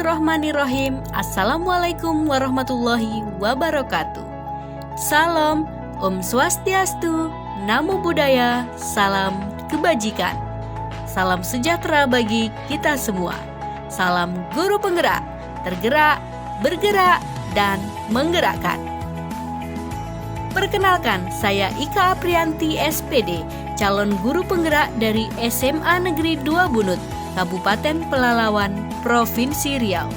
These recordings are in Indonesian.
Bismillahirrahmanirrahim. Assalamualaikum warahmatullahi wabarakatuh. Salam, Om Swastiastu, Namo Buddhaya, salam kebajikan. Salam sejahtera bagi kita semua. Salam guru penggerak, tergerak, bergerak, dan menggerakkan. Perkenalkan, saya Ika Aprianti SPD, calon guru penggerak dari SMA Negeri 2 Bunut, Kabupaten Pelalawan, Provinsi Riau.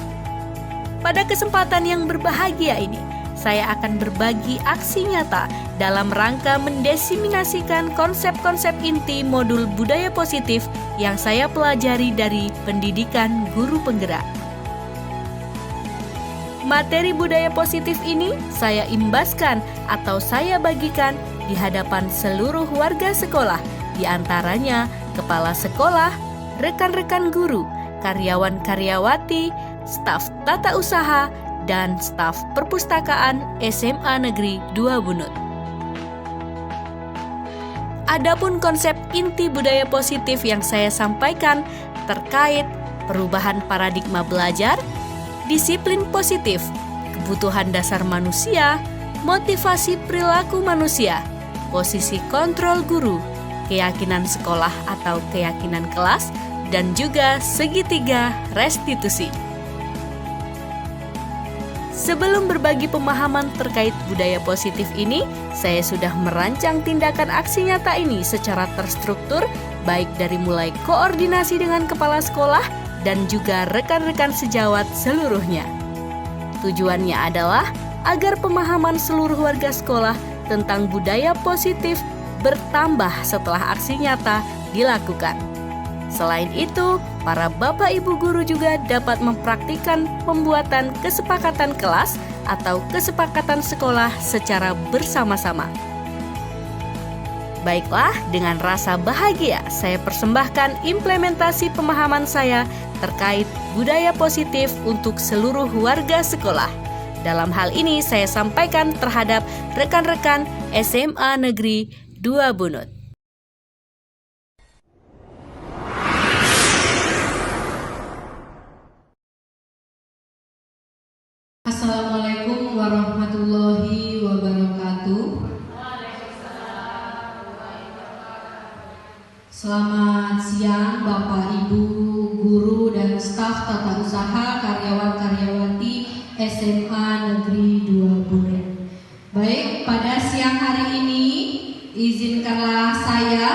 Pada kesempatan yang berbahagia ini, saya akan berbagi aksi nyata dalam rangka mendiseminasikan konsep-konsep inti modul budaya positif yang saya pelajari dari pendidikan guru penggerak. Materi budaya positif ini saya imbaskan atau saya bagikan di hadapan seluruh warga sekolah, di antaranya kepala sekolah, rekan-rekan guru, karyawan-karyawati, staf tata usaha, dan staf perpustakaan SMA Negeri 2 Bunut. Adapun konsep inti budaya positif yang saya sampaikan terkait perubahan paradigma belajar, disiplin positif, kebutuhan dasar manusia, motivasi perilaku manusia, posisi kontrol guru, keyakinan sekolah atau keyakinan kelas, dan juga segitiga restitusi. Sebelum berbagi pemahaman terkait budaya positif ini, saya sudah merancang tindakan aksi nyata ini secara terstruktur, baik dari mulai koordinasi dengan kepala sekolah dan juga rekan-rekan sejawat seluruhnya. Tujuannya adalah agar pemahaman seluruh warga sekolah tentang budaya positif bertambah setelah aksi nyata dilakukan. Selain itu, para bapak ibu guru juga dapat mempraktikkan pembuatan kesepakatan kelas atau kesepakatan sekolah secara bersama-sama. Baiklah, dengan rasa bahagia saya persembahkan implementasi pemahaman saya terkait budaya positif untuk seluruh warga sekolah. Dalam hal ini saya sampaikan terhadap rekan-rekan SMA Negeri 2 Bunut. Assalamualaikum warahmatullahi wabarakatuh. Selamat siang Bapak Ibu guru dan staf tata usaha karyawan-karyawati SMA Negeri 2 Bunut. Baik, pada siang hari ini izinkanlah saya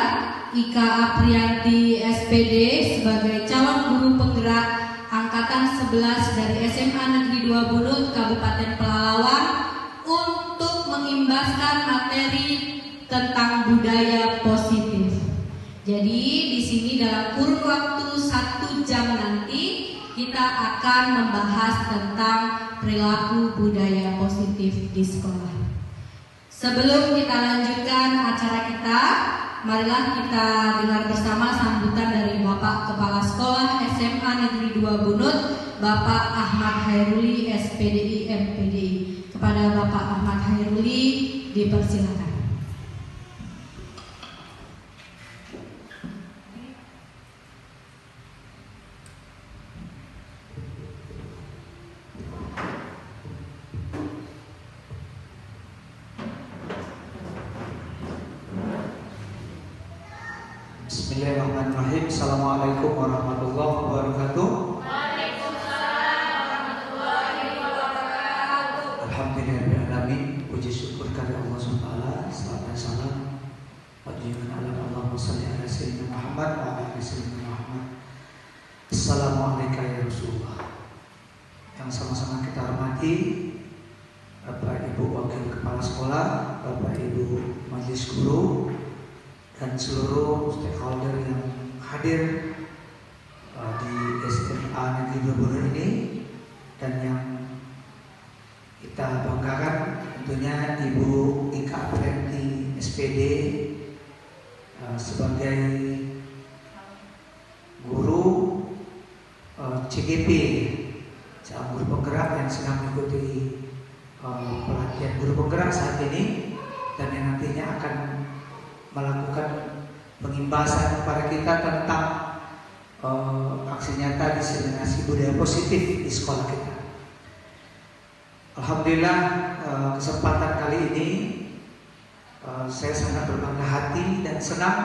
Ika Aprianti SPD sebagai calon guru penggerak Angkatan 11 dari SMA Negeri 2 Bunut, Kabupaten Pelalawan untuk mengimbaskan materi tentang budaya positif. Jadi di sini dalam kurun waktu 1 jam nanti kita akan membahas tentang perilaku budaya positif di sekolah. Sebelum kita lanjutkan acara kita, marilah kita dengar bersama sambutan dari Bapak Kepala Sekolah SMA Negeri 2 Bunut, Bapak Ahmad Hairuli SPDI MPDI. Kepada Bapak Ahmad Hairuli dipersilakan. Bismillahirrahmanirrahim. Assalamualaikum warahmatullahi wabarakatuh. Waalaikumsalam warahmatullahi wabarakatuh. Alhamdulillahirrahmanirrahim. Puji syukur kepada Allah SWT. Salam dan salam Wajibkan Allahumma salli ala Sayyidina Muhammad wa ala Sayyidina Muhammad. Assalamualaikum ya Rasulullah. Yang sama-sama kita hormati Bapak Ibu Wakil Kepala Sekolah, Bapak Ibu Majelis Guru, dan seluruh stakeholder yang hadir di SMA Negeri 2 Bunut ini, dan yang kita banggakan tentunya Ibu Ika Aprianti SPD sebagai guru CGP, guru penggerak yang sedang mengikuti pelatihan guru penggerak saat ini, dan yang nantinya akan melakukan pengimbasan kepada kita tentang aksi nyata diseminasi budaya positif di sekolah kita. Alhamdulillah, kesempatan kali ini saya sangat berbangga hati dan senang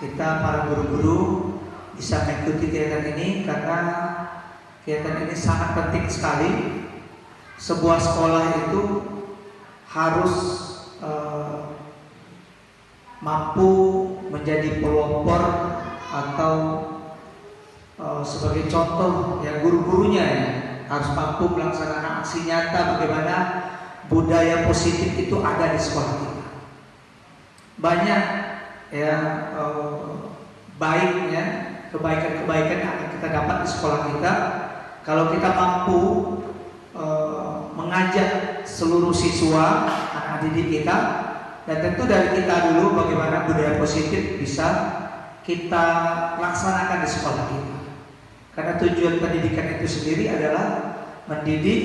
kita para guru-guru bisa mengikuti kegiatan ini, karena kegiatan ini sangat penting sekali. Sebuah sekolah itu harus mampu menjadi pelopor atau sebagai contoh yang guru-gurunya ya, harus mampu melaksanakan aksi nyata bagaimana budaya positif itu ada di sekolah kita. Banyak ya baiknya, kebaikan-kebaikan yang akan kita dapat di sekolah kita kalau kita mampu mengajak seluruh siswa, anak didik kita, dan tentu dari kita dulu bagaimana budaya positif bisa kita laksanakan di sekolah kita. Karena tujuan pendidikan itu sendiri adalah mendidik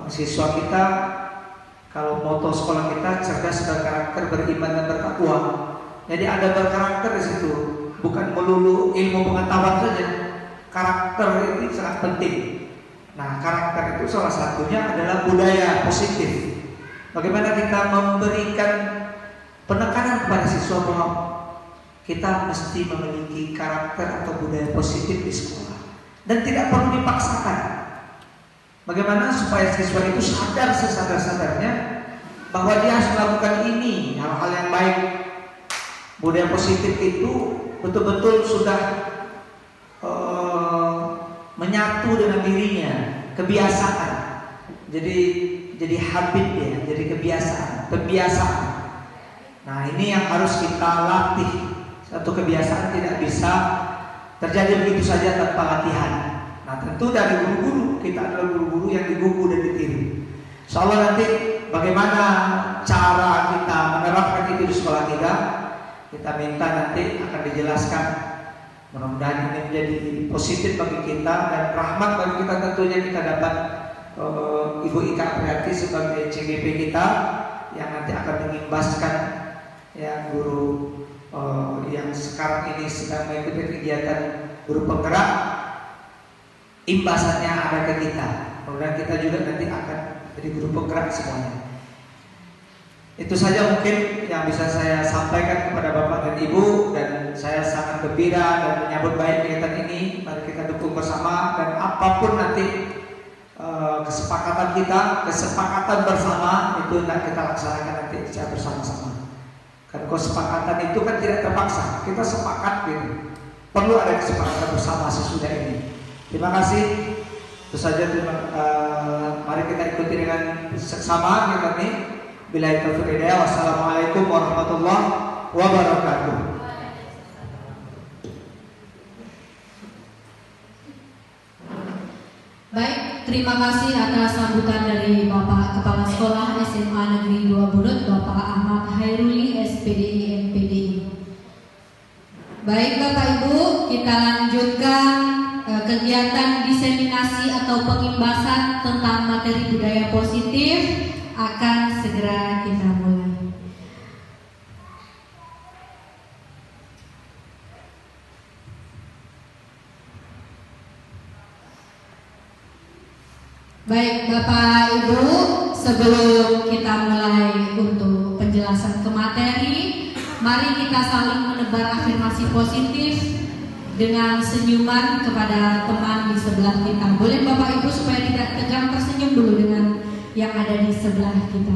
siswa kita. Kalau moto sekolah kita cerdas, berkarakter, beriman dan bertakwa. Jadi ada berkarakter di situ, bukan melulu ilmu pengetahuan saja. Karakter itu sangat penting. Nah, karakter itu salah satunya adalah budaya positif. Bagaimana kita memberikan penekanan kepada siswa bahwa kita mesti memiliki karakter atau budaya positif di sekolah dan tidak perlu dipaksakan. Bagaimana supaya siswa itu sadar sesadar-sadarnya bahwa dia harus melakukan ini, hal-hal yang baik. Budaya positif itu betul-betul sudah menyatu dengan dirinya, kebiasaan. Jadi habit ya, jadi kebiasaan. Nah, ini yang harus kita latih. Satu kebiasaan tidak bisa terjadi begitu saja tanpa latihan. Nah, tentu dari guru-guru, kita adalah guru-guru yang digugu dan ditiru. Insyaallah nanti bagaimana cara kita menerapkan itu di sekolah kita minta nanti akan dijelaskan. Mudah-mudahan ini menjadi positif bagi kita dan rahmat bagi kita. Tentunya kita dapat Ibu Ika Apriati sebagai CGP kita yang nanti akan mengimbaskan ya guru yang sekarang ini sedang mengikuti kegiatan guru penggerak, imbasannya ada ke kita. Kemudian kita juga nanti akan jadi guru penggerak semuanya. Itu saja mungkin yang bisa saya sampaikan kepada Bapak dan Ibu, dan saya sangat gembira dan menyambut baik kegiatan ini. Mari kita dukung bersama, dan apapun nanti kesepakatan bersama itu hendak kita laksanakan nanti secara bersama-sama. Karena kesepakatan itu kan tidak terpaksa, kita sepakat gitu. Perlu ada kesepakatan bersama sesudah ini. Terima kasih. Itu saja. Mari kita ikuti dengan seksama kita nih. Billahi taufiq wal hidayah. Wassalamualaikum warahmatullahi wabarakatuh. Baik, terima kasih atas sambutan dari Bapak Kepala Sekolah SMA Negeri 2 Bulut, Bapak Ahmad Hairuli, SPDI MPDI. Baik Bapak Ibu, kita lanjutkan kegiatan diseminasi atau pengimbasan tentang materi budaya positif akan segera kita mulai. Baik Bapak Ibu, sebelum kita mulai untuk penjelasan ke materi, mari kita saling menebar afirmasi positif dengan senyuman kepada teman di sebelah kita. Boleh Bapak Ibu supaya tidak tegang, tersenyum dulu dengan yang ada di sebelah kita.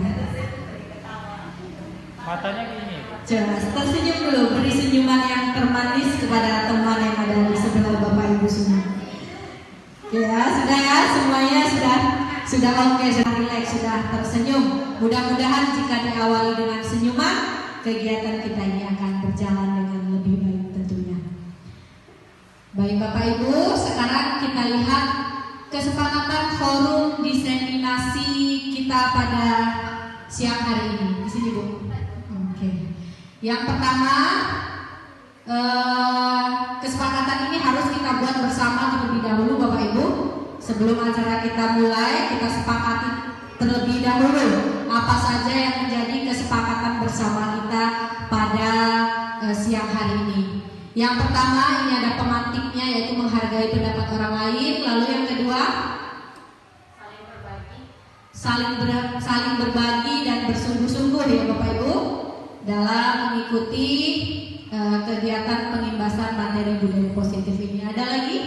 Matanya gini. Jelas, tersenyum dulu, beri senyuman yang termanis kepada teman yang ada di sebelah Bapak Ibu semua. Ya, sudah ya, semuanya sudah oke, sudah rileks, sudah tersenyum. Mudah-mudahan jika diawali dengan senyuman, kegiatan kita ini akan berjalan dengan lebih baik tentunya. Baik Bapak Ibu, sekarang kita lihat kesepakatan forum diseminasi kita pada siang hari ini. Di sini Bu. Oke. Yang pertama, kesepakatan ini harus kita buat bersama terlebih dahulu Bapak Ibu. Sebelum acara kita mulai, kita sepakati terlebih dahulu apa saja yang menjadi kesepakatan bersama kita pada siang hari ini. Yang pertama ini ada pemantiknya, yaitu menghargai pendapat orang lain. Lalu yang kedua, saling berbagi dan bersungguh-sungguh ya Bapak Ibu dalam mengikuti kegiatan pengimbasan materi budaya positif ini. Ada lagi?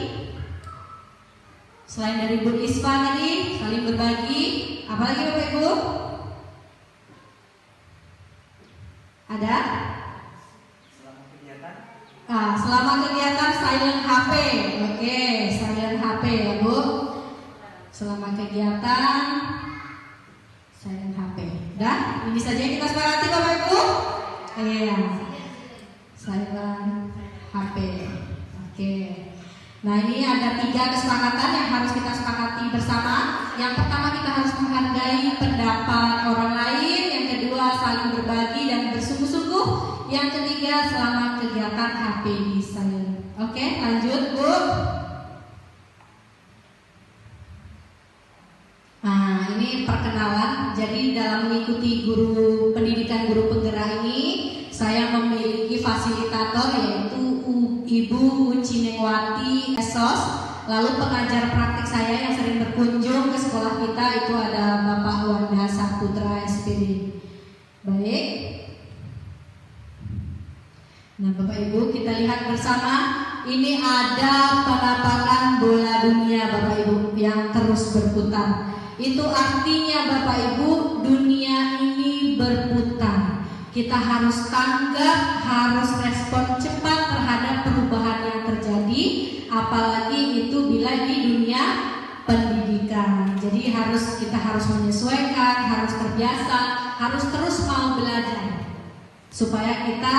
Selain dari Bu Isfa tadi, saling berbagi, apa lagi Bapak Ibu? Ada? Selama kegiatan silent HP. Oke, silent HP ya Bu. Selama kegiatan silent HP. Udah? Ini saja yang kita sepakati Bapak Ibu? Iya. Silent HP. Oke. Nah ini ada 3 kesepakatan yang harus kita sepakati bersama. Yang pertama kita harus menghargai pendapat orang lain. Yang kedua saling berbagi dan bersungguh-sungguh. Yang ketiga selama kegiatan HP di silent. Oke, lanjut Bu. Nah ini perkenalan. Jadi dalam mengikuti pendidikan guru penggerak ini, saya memiliki fasilitator yaitu Ibu Cinewati Esos. Lalu pengajar praktik saya yang sering berkunjung ke sekolah kita itu ada Bapak Wanda Saputra SPD. Baik. Nah Bapak Ibu kita lihat bersama, ini ada penampakan bola dunia Bapak Ibu yang terus berputar. Itu artinya Bapak Ibu dunia ini berputar. Kita harus tanggap, harus respon cepat terhadap perubahan yang terjadi, apalagi itu bila di dunia pendidikan. Jadi kita harus menyesuaikan, harus terbiasa, harus terus mau belajar supaya kita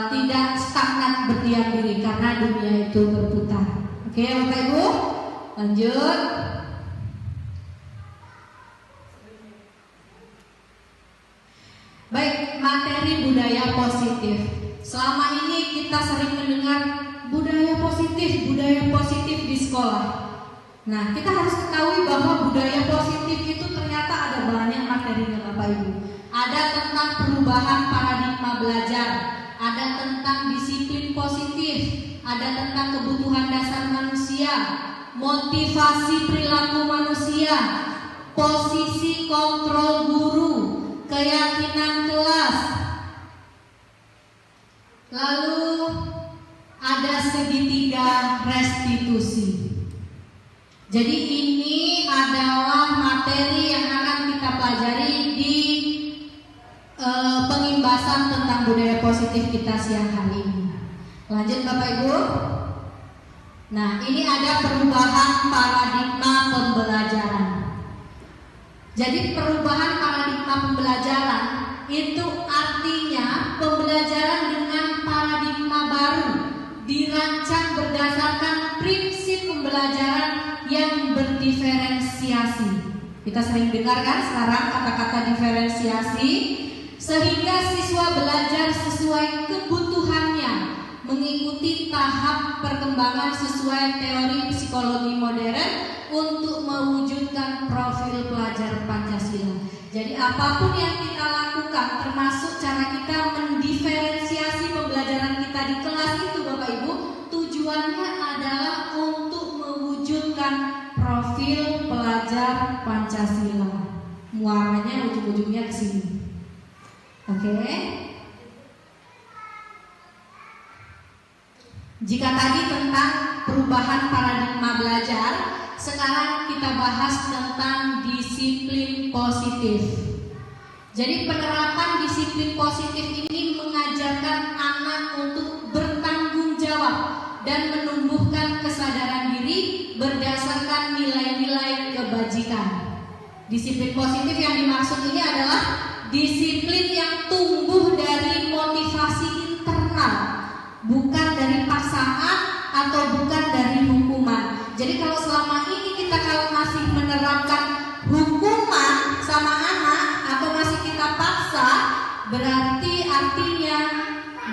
tidak stagnan berdiam diri karena dunia itu berputar. Oke Bapak Ibu, lanjut. Baik, materi budaya positif. Selama ini kita sering mendengar budaya positif di sekolah. Nah, kita harus ketahui bahwa budaya positif itu ternyata ada banyak materinya Bapak Ibu. Ada tentang perubahan paradigma belajar, ada tentang disiplin positif, ada tentang kebutuhan dasar manusia, motivasi perilaku manusia, posisi kontrol guru, keyakinan kelas. Lalu ada segitiga restitusi. Jadi ini adalah materi yang akan kita pelajari di pengimbasan tentang budaya positif kita siang hari ini. Lanjut Bapak Ibu. Nah, ini ada perubahan paradigma pembelajaran. Jadi perubahan paradigma pembelajaran itu artinya pembelajaran dengan paradigma baru dirancang berdasarkan prinsip pembelajaran yang berdiferensiasi. Kita sering dengar kan sekarang kata-kata diferensiasi, sehingga siswa belajar sesuai kebutuhannya, mengikuti tahap perkembangan sesuai teori psikologi modern untuk mewujudkan profil pelajar Pancasila. Jadi apapun yang kita lakukan, termasuk cara kita mendiferensiasi pembelajaran kita di kelas itu Bapak Ibu, tujuannya adalah untuk mewujudkan profil pelajar Pancasila. Muaranya ujung-ujungnya ke sini. Oke. Jika tadi tentang perubahan paradigma belajar, sekarang kita bahas tentang disiplin positif. Jadi penerapan disiplin positif ini mengajarkan anak untuk bertanggung jawab dan menumbuhkan kesadaran diri berdasarkan nilai-nilai kebajikan. Disiplin positif yang dimaksud ini adalah disiplin yang tumbuh dari motivasi internal, bukan dari paksaan atau bukan dari hukuman. Jadi kalau selama ini kita masih menerapkan hukuman sama anak atau masih kita paksa, berarti artinya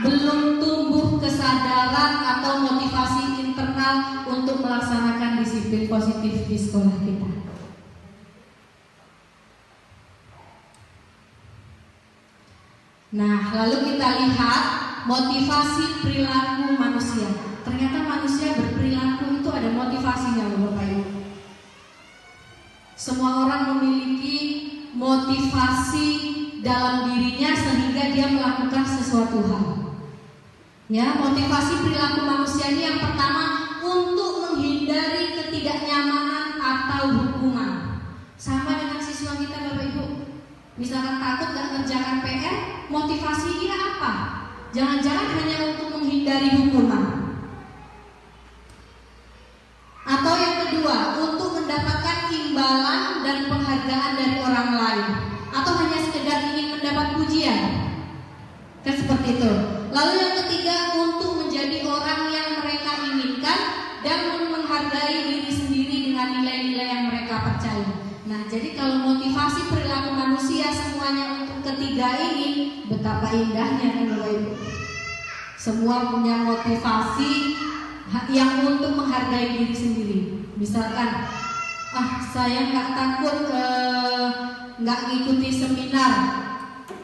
belum tumbuh kesadaran atau motivasi internal untuk melaksanakan disiplin positif di sekolah kita. Nah, lalu kita lihat motivasi perilaku manusia. Ternyata manusia berperilaku itu ada motivasinya loh Bapak Ibu. Semua orang memiliki motivasi dalam dirinya sehingga dia melakukan sesuatu hal. Ya, motivasi perilaku manusia ini yang pertama untuk menghindari ketidaknyamanan atau hukuman. Sama dengan siswa kita Bapak Ibu. Misalkan takut gak ngerjakan PR, motivasi dia apa? Jangan-jangan hanya untuk menghindari hukuman. Atau yang kedua, untuk mendapatkan imbalan dan penghargaan dari orang lain. Atau hanya sekedar ingin mendapat pujian. Kan seperti itu. Lalu yang ketiga, untuk menjadi orang yang mereka inginkan dan menghargai diri sendiri dengan nilai-nilai yang mereka percaya. Nah, jadi kalau motivasi perilaku manusia semuanya untuk ketiga ini, betapa indahnya kan Bapak Ibu. Semua punya motivasi yang untuk menghargai diri sendiri. Misalkan, saya nggak takut nggak ngikuti seminar,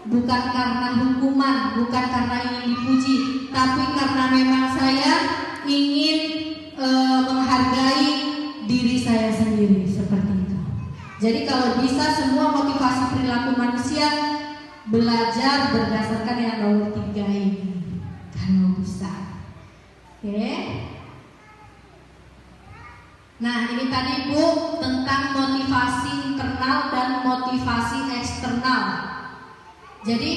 bukan karena hukuman, bukan karena ingin dipuji, tapi karena memang saya ingin menghargai diri saya sendiri, seperti itu. Jadi kalau bisa semua motivasi perilaku manusia belajar berdasarkan yang nomor 3 ini, kalau bisa. Oke. Nah, ini tadi Bu tentang motivasi internal dan motivasi eksternal. Jadi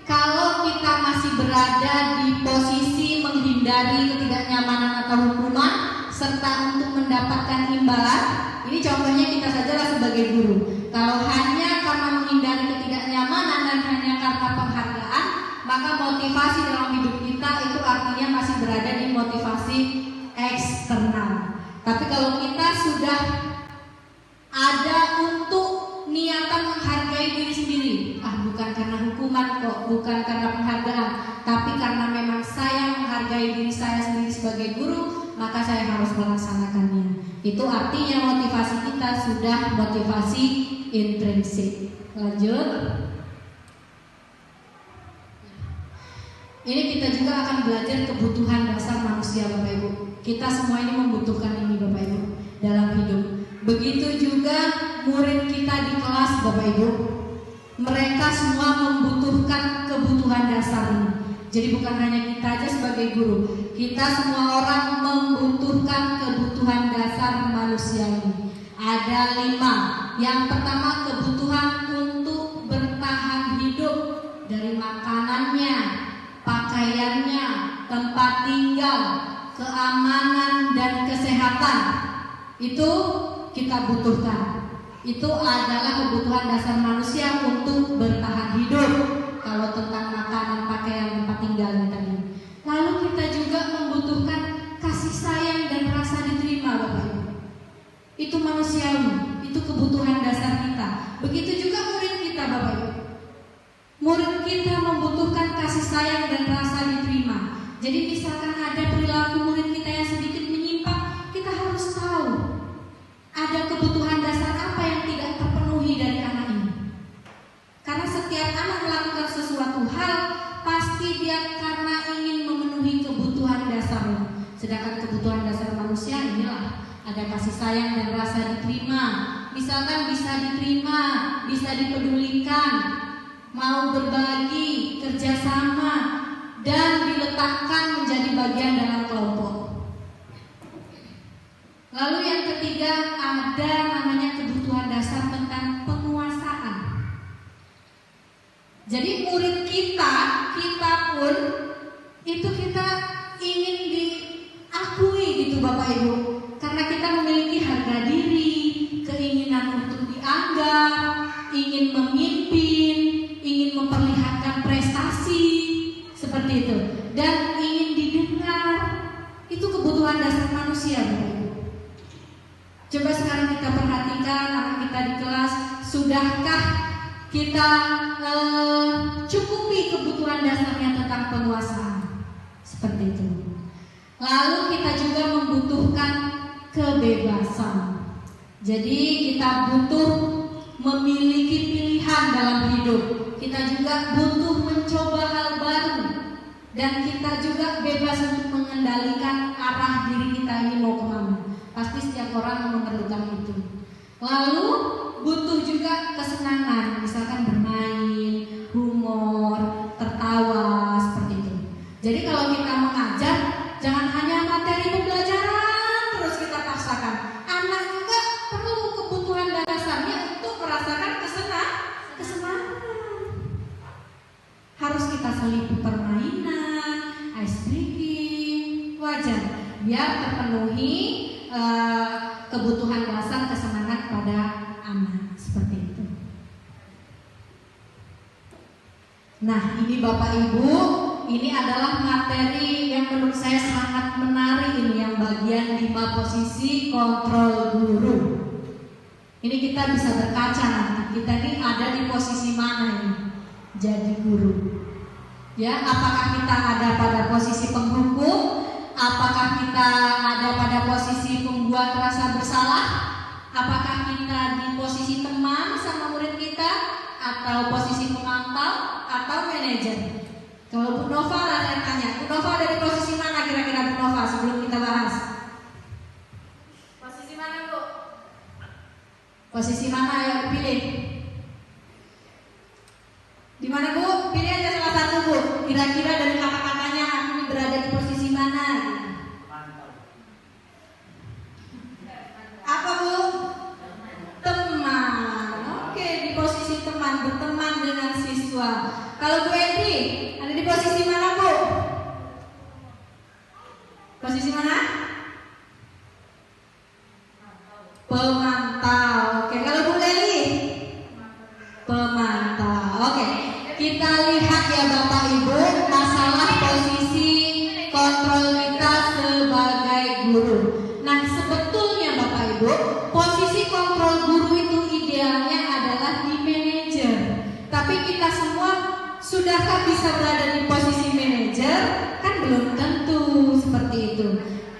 kalau kita masih berada di posisi menghindari ketidaknyamanan atau hukuman serta untuk mendapatkan imbalan, ini contohnya kita sajalah sebagai guru. Kalau hanya karena menghindari ketidaknyamanan dan hanya karena penghargaan, maka motivasi dalam hidup kita itu artinya masih berada di motivasi eksternal. Tapi kalau kita sudah ada untuk niatan menghargai diri sendiri, bukan karena hukuman kok, bukan karena penghargaan, tapi karena memang saya menghargai diri saya sendiri sebagai guru, maka saya harus melaksanakannya. Itu artinya motivasi kita sudah motivasi intrinsik. Lanjut. Ini kita juga akan belajar kebutuhan dasar manusia Bapak Ibu. Kita semua ini membutuhkan ini Bapak Ibu dalam hidup. Begitu juga murid kita di kelas Bapak Ibu. Mereka semua membutuhkan kebutuhan dasar ini. Jadi bukan hanya kita aja sebagai guru, kita semua orang membutuhkan kebutuhan dasar manusia ini. Ada 5. Yang pertama kebutuhan untuk bertahan hidup, dari makanannya, pakaiannya, tempat tinggal, keamanan dan kesehatan. Itu kita butuhkan. Itu adalah kebutuhan dasar manusia untuk bertahan hidup. Kalau tentang makanan, pakaian, tempat tinggal tadi. Lalu kita juga membutuhkan kasih sayang dan rasa diterima Bapak Ibu. Itu manusiawi, itu kebutuhan dasar kita. Begitu juga murid kita Bapak Ibu. Murid kita membutuhkan kasih sayang dan rasa diterima. Jadi misalkan ada perilaku murid kita yang sedikit menyimpang, kita harus tahu ada kebutuhan dasar apa yang tidak terpenuhi dari anak ini. Karena setiap anak melakukan sesuatu hal, pasti dia karena ingin memenuhi kebutuhan dasarnya. Sedangkan kebutuhan dasar manusia inilah ada kasih sayang dan rasa diterima. Misalkan bisa diterima, bisa dipedulikan, mau berbagi, kerjasama, dan diletakkan menjadi bagian dalam kelompok. Lalu yang ketiga ada namanya kebutuhan dasar tentang penguasaan. Jadi murid kita pun itu kita ingin diakui gitu Bapak Ibu. Karena kita memiliki harga diri, keinginan untuk dianggap, ingin memimpin, ingin memperlihatkan prestasi, seperti itu. Dan ingin didengar. Itu kebutuhan dasar manusia Bapak Ibu. Coba sekarang kita perhatikan anak kita di kelas, sudahkah kita cukupi kebutuhan dasarnya tentang penguasaan? Seperti itu. Lalu kita juga membutuhkan kebebasan. Jadi kita butuh memiliki pilihan dalam hidup. Kita juga butuh mencoba hal baru dan kita juga bebas untuk mengendalikan arah diri kita ini mau kemana. Pasti setiap orang memerlukan itu. Lalu butuh juga kesenangan, misalkan bermain, humor, tertawa, seperti itu. Jadi kalau kita mengajar, jangan hanya materi pembelajaran terus kita paksakan. Anak juga perlu kebutuhan dasarnya untuk merasakan kesenangan. Harus kita selipi permainan, ice breaking, wajar, biar terpenuhi kebutuhan dasar kesenangan pada anak, seperti itu. Nah, ini Bapak Ibu, ini adalah materi yang menurut saya sangat menarik ini, yang bagian 5 posisi kontrol guru. Ini kita bisa berkaca nanti, kita ini ada di posisi mana ini jadi guru. Ya, apakah kita ada pada posisi penghukum? Apakah kita ada pada posisi pembuat rasa bersalah? Apakah kita di posisi teman sama murid kita? Atau posisi pemantau? Atau manajer? Kalau Bu Nova lah saya tanya, Bu Nova ada di posisi mana kira-kira Bu Nova sebelum kita bahas? Posisi mana Bu? Posisi mana yang pilih? Di mana Bu? Pilih aja salah satu Bu. Kira-kira dari kata-katanya aku ini berada di posisi mana? Apa Bu? Teman. Oke, di posisi teman, berteman dengan siswa. Kalau Bu Edi, ada di posisi mana Bu? Posisi mana? Pemantau. Oke, kalau Bu Leli? Pemantau. Oke, kita lihat ya Bapak Ibu, masalah posisi kontrol kita sebagai guru. Nah, sebetulnya Bapak Ibu, posisi kontrol guru itu idealnya adalah di manajer. Tapi kita semua sudahkah bisa berada di posisi manajer? Kan belum tentu seperti itu.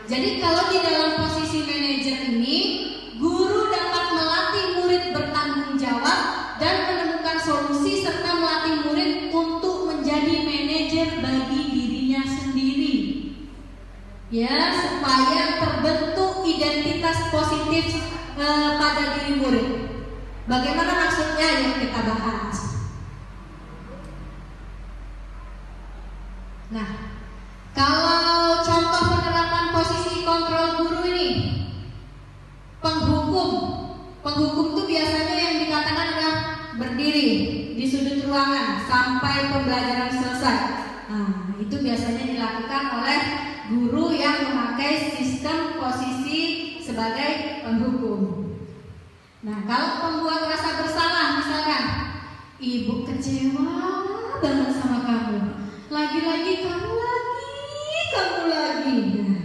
Jadi kalau di dalam posisi manajer ini, guru dapat melatih murid bertanggung jawab dan menemukan solusi serta melatih murid untuk menjadi manajer bagi dirinya sendiri. Ya, supaya terbentuk identitas positif pada diri murid. Bagaimana maksudnya yang kita bahas? Nah, kalau contoh penerapan posisi kontrol guru ini, penghukum itu biasanya yang dikatakan adalah berdiri di sudut ruangan sampai pembelajaran selesai. Nah, itu biasanya dilakukan oleh guru yang memakai sistem posisi sebagai penghukum. Nah, kalau pembuat rasa bersalah misalkan, ibu kecewa banget sama kamu, lagi-lagi kamu lagi. Nah,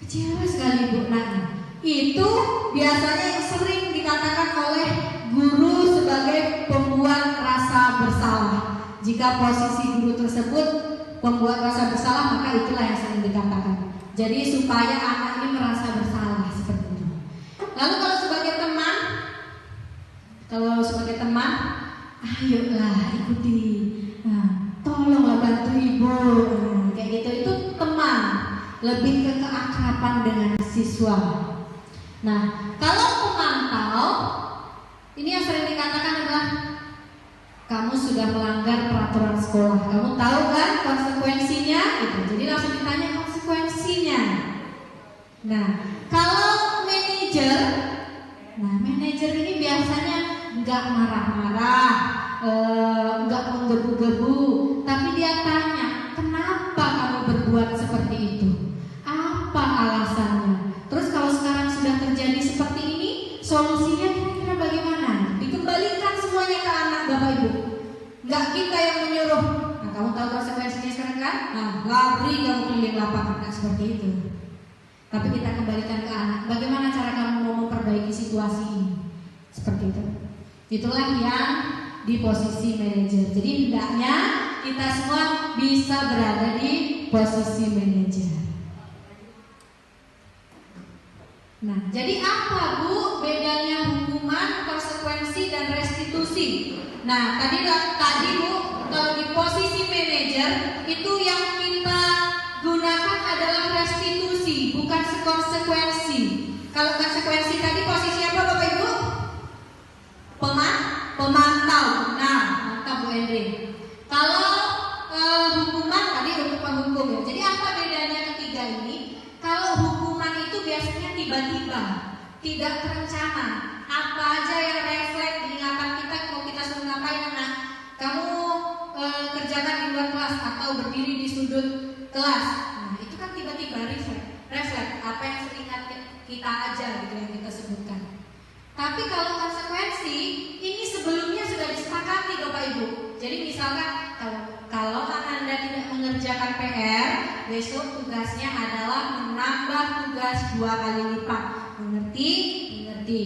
kecewa sekali Bu. Nah, itu biasanya yang sering dikatakan oleh guru sebagai pembuat rasa bersalah. Jika posisi guru tersebut pembuat rasa bersalah, maka itulah yang sering dikatakan. Jadi supaya anak ini merasa bersalah seperti itu. Lalu kalau sebagai teman, ayolah ikuti, tolonglah bantu ibu, kayak gitu. Itu teman, lebih ke keakraban dengan siswa. Nah, kalau pemantau, ini yang sering dikatakan adalah kamu sudah melanggar peraturan sekolah. Kamu tahu kan konsekuensinya? Gitu. Jadi langsung ditanya konsekuensinya. Nah, kalau manajer ini biasanya nggak marah-marah, nggak menggebu-gebu, tapi dia tanya, kenapa kamu berbuat seperti itu? Apa alasannya? Terus kalau sekarang sudah terjadi seperti ini, solusinya kira-kira bagaimana? Dikembalikan semuanya ke anak Bapak Ibu. Nggak kita yang menyuruh. Nah, kamu tahu konsekuensinya sekarang kan? Nah, lari kamu keliling lapangan, nggak seperti itu. Tapi kita kembalikan ke anak. Bagaimana cara kamu mau memperbaiki situasi ini? Seperti itu. Itulah yang di posisi manajer. Jadi hendaknya kita semua bisa berada di posisi manajer. Nah, jadi apa Bu bedanya hukuman, konsekuensi, dan restitusi? Nah, tadi Bu, kalau di posisi manajer itu Kalau konsekuensi tadi posisi apa Bapak Ibu? Pemantau. Nah, mantap Bu Hendri. Kalau hukuman tadi untuk penghukum ya. Jadi apa bedanya ketiga ini? Kalau hukuman itu biasanya tiba-tiba, tidak terencana. Apa aja yang refleks di ingatan kita kalau kita suruh ngapain anak? Kamu kerjakan di luar kelas atau berdiri di sudut kelas. Nah, itu kan tiba-tiba refleks apa yang seringat kita aja gitu yang kita sebutkan. Tapi kalau konsekuensi ini sebelumnya sudah disepakati Bapak Ibu. Jadi misalkan kalau Anda tidak mengerjakan PR, besok tugasnya adalah menambah tugas 2 kali lipat. Mengerti? Mengerti.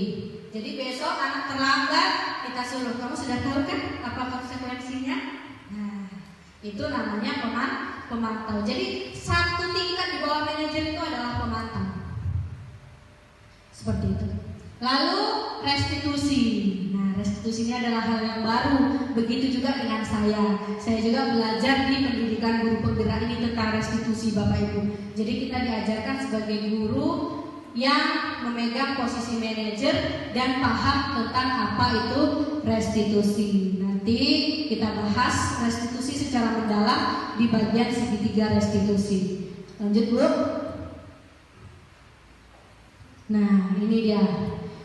Jadi besok anak terlambat kita suruh, kamu sudah tahu kan apa konsekuensinya? Nah, itu namanya pemantau. Jadi satu tingkat di bawah manajer itu adalah pemantau. Seperti itu. Lalu restitusi. Nah, restitusi ini adalah hal yang baru. Begitu juga dengan saya. Saya juga belajar di pendidikan guru penggerak ini tentang restitusi Bapak Ibu. Jadi kita diajarkan sebagai guru yang memegang posisi manajer dan paham tentang apa itu restitusi. Nanti kita bahas restitusi secara mendalam di bagian segitiga restitusi. Lanjut Bu. Nah, ini dia.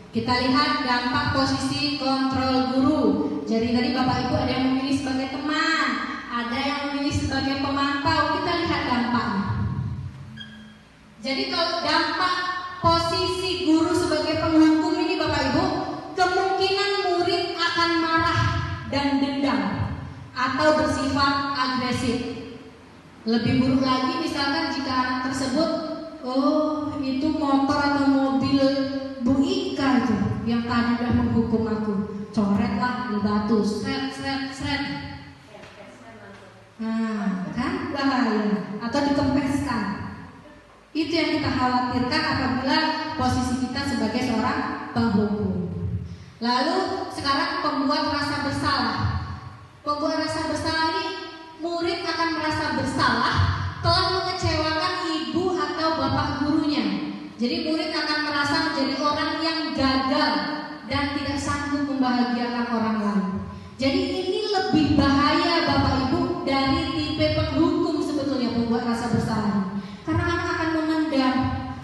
Kita lihat dampak posisi kontrol guru. Jadi tadi Bapak Ibu ada yang memilih sebagai teman, ada yang memilih sebagai pemantau. Kita lihat dampaknya. Jadi kalau dampak posisi guru sebagai penghukum ini Bapak Ibu, kemungkinan murid akan marah dan dendam atau bersifat agresif. Lebih buruk lagi misalkan jika anak tersebut, oh itu motor atau mobil Bu Ika itu yang tadi udah menghukum aku, coret lah di batu, seret. Nah, kan bahaya. Atau dikempeskan. Itu yang kita khawatirkan apabila posisi kita sebagai seorang penghukum. Lalu sekarang pembuat rasa bersalah. Pembuat rasa bersalah ini, murid akan merasa bersalah telah mengecewakan ibu atau bapak gurunya. Jadi murid akan merasa menjadi orang yang gagal dan tidak sanggup membahagiakan orang lain. Jadi ini lebih bahaya Bapak Ibu dari tipe penghukum sebetulnya pembuat rasa bersalah. Karena anak akan memendam,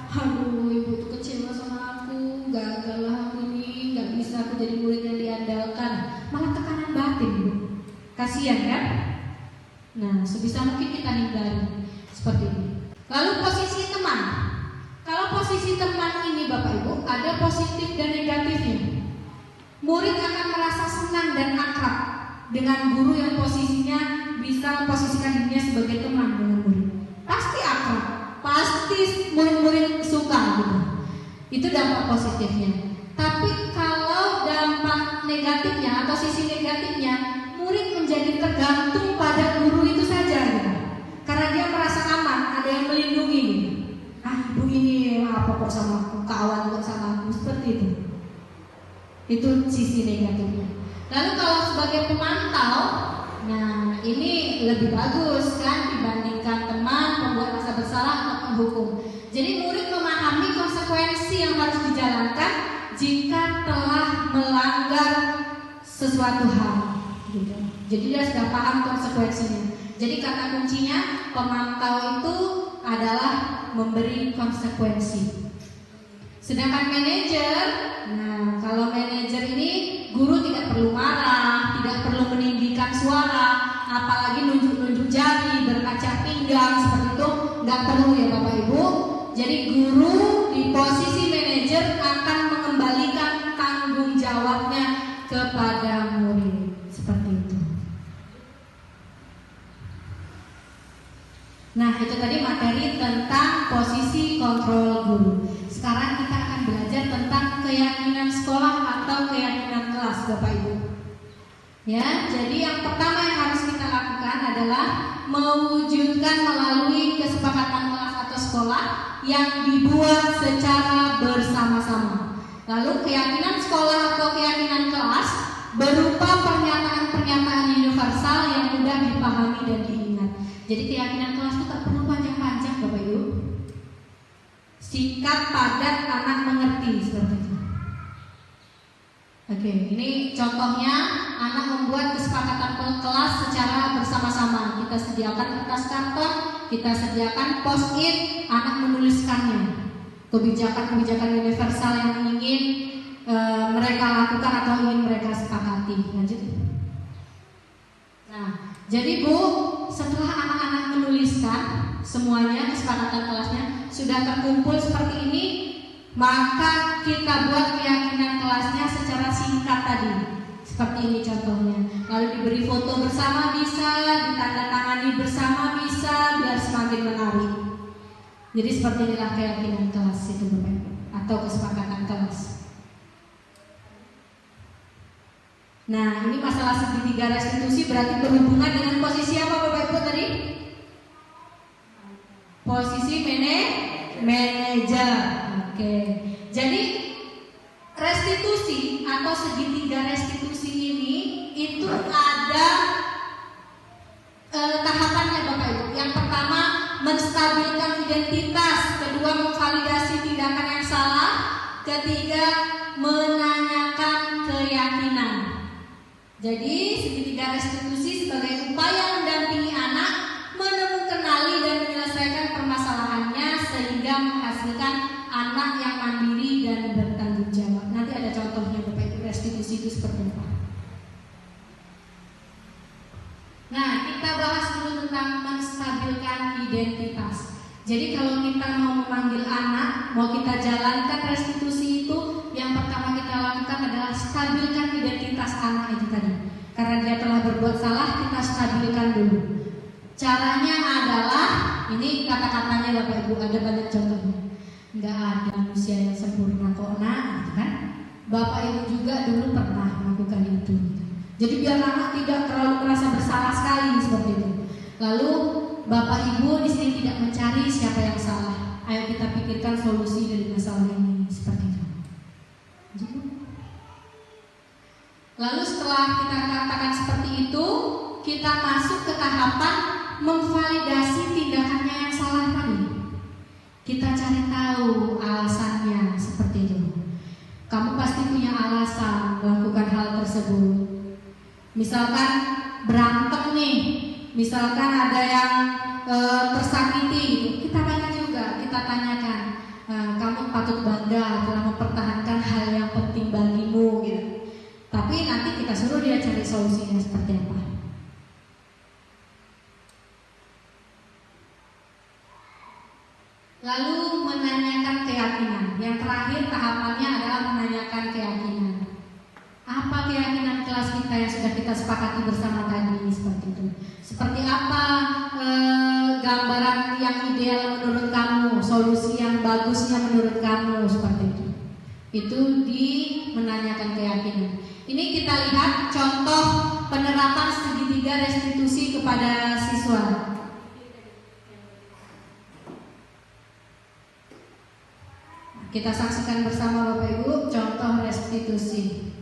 aduh ibu itu kecewa sama aku, gagal lah aku ini, gak bisa aku jadi murid yang diandalkan. Malah tekanan batin Bu. Kasihan kan? Nah sebisa mungkin kita hindari seperti ini. Lalu posisi teman. Kalau posisi teman ini Bapak Ibu ada positif dan negatifnya. Murid akan merasa senang dan akrab dengan guru yang posisinya bisa memposisikan dirinya sebagai teman dengan murid. Pasti akrab, pasti murid-murid suka gitu. Itu dampak positifnya. Tapi kalau dampak negatifnya atau sisi negatifnya, murid menjadi tergantung pada guru itu saja gitu. Karena dia merasa aman, ada yang melindungi gitu. Ibu ini apa kok sama aku, kawan kok sama aku, seperti itu. Itu sisi negatifnya. Lalu kalau sebagai pemantau, nah ini lebih bagus kan dibandingkan teman, pembuat rasa bersalah atau penghukum. Jadi murid memahami konsekuensi yang harus dijalankan jika telah melanggar sesuatu hal. Gitu. Jadi dia sudah paham konsekuensinya. Jadi kata kuncinya pemantau itu adalah memberi konsekuensi. Sedangkan manajer, nah kalau manajer ini guru tidak perlu marah, tidak perlu meninggikan suara, apalagi nunjuk-nunjuk jari, berkaca pinggang seperti itu, nggak perlu ya Bapak Ibu. Jadi guru di posisi manajer akan mengembalikan tanggung jawabnya kepada murid, seperti itu. Nah itu tadi materi tentang posisi kontrol guru. Sekarang kita akan belajar tentang keyakinan sekolah atau keyakinan kelas Bapak Ibu. Ya, jadi yang pertama yang harus kita lakukan adalah mewujudkan melalui kesepakatan kelas atau sekolah yang dibuat secara bersama-sama. Lalu keyakinan sekolah atau keyakinan kelas berupa pernyataan-pernyataan universal yang mudah dipahami dan diingat. Jadi keyakinan kelas itu tak perlu panjang-panjang Bapak Ibu. singkat, padat, anak mengerti, seperti itu. Oke, ini contohnya anak membuat kesepakatan kelas secara bersama-sama. Kita sediakan kertas karton, kita sediakan post-it, anak menuliskannya. Kebijakan-kebijakan universal yang ingin mereka lakukan atau ingin mereka sepakati. Lanjut. Nah, jadi Bu, setelah anak-anak menuliskan semuanya kesepakatan kelasnya sudah terkumpul seperti ini, maka kita buat keyakinan kelasnya secara singkat tadi. Seperti ini contohnya. Lalu diberi foto bersama bisa, ditandatangani bersama bisa, biar semakin menarik. Jadi seperti inilah keyakinan kelas itu Bapak Ibu, atau kesepakatan kelas. Nah, ini masalah segitiga restitusi berarti berhubungan dengan posisi apa Bapak Ibu tadi? Posisi manajer. Oke. Jadi restitusi atau segitiga restitusi ini itu ada tahapannya Bapak Ibu. Yang pertama menstabilkan identitas, kedua memvalidasi tindakan yang salah, ketiga menanyakan keyakinan. Jadi segitiga restitusi sebagai upaya mendampingi anak menemukan dan menyelesaikan permasalahannya sehingga menghasilkan anak yang mandiri dan bertanggung jawab. Nanti ada contohnya Bapak Ibu, restitusi itu seperti apa. Nah, kita bahas dulu tentang menstabilkan identitas. Jadi kalau kita mau memanggil anak, mau kita jalankan restitusi itu, yang pertama kita lakukan adalah stabilkan identitas anak itu tadi. Karena dia telah berbuat salah, kita stabilkan dulu. Caranya adalah, ini kata-katanya Bapak Ibu, ada banyak contohnya. Nggak ada manusia yang sempurna kok nak, gitu kan? Bapak Ibu juga dulu pernah melakukan itu. Gitu. Jadi biar anak tidak terlalu merasa bersalah sekali seperti itu. Lalu Bapak Ibu di sini tidak mencari siapa yang salah. Ayo kita pikirkan solusi dari masalah ini seperti itu. Lalu setelah kita katakan seperti itu, kita masuk ke tahapan memvalidasi tindakannya yang salah tadi. Kita cari tahu alasannya seperti itu. Kamu pasti punya alasan melakukan hal tersebut. Misalkan berantem nih, misalkan ada yang tersakiti, kita tanya juga, kita tanyakan, kamu patut bangga telah mempertahankan hal yang penting bagimu, gitu. Tapi nanti kita suruh dia cari solusinya seperti apa. Lalu menanyakan keyakinan. Yang terakhir tahapannya adalah menanyakan keyakinan. Apa keyakinan kelas kita yang sudah kita sepakati bersama tadi seperti itu? Seperti apa gambaran yang ideal menurut kamu, solusi yang bagusnya menurut kamu seperti itu? Itu di menanyakan keyakinan. Ini kita lihat contoh penerapan segitiga restitusi kepada siswa. Kita saksikan bersama Bapak Ibu contoh restitusi.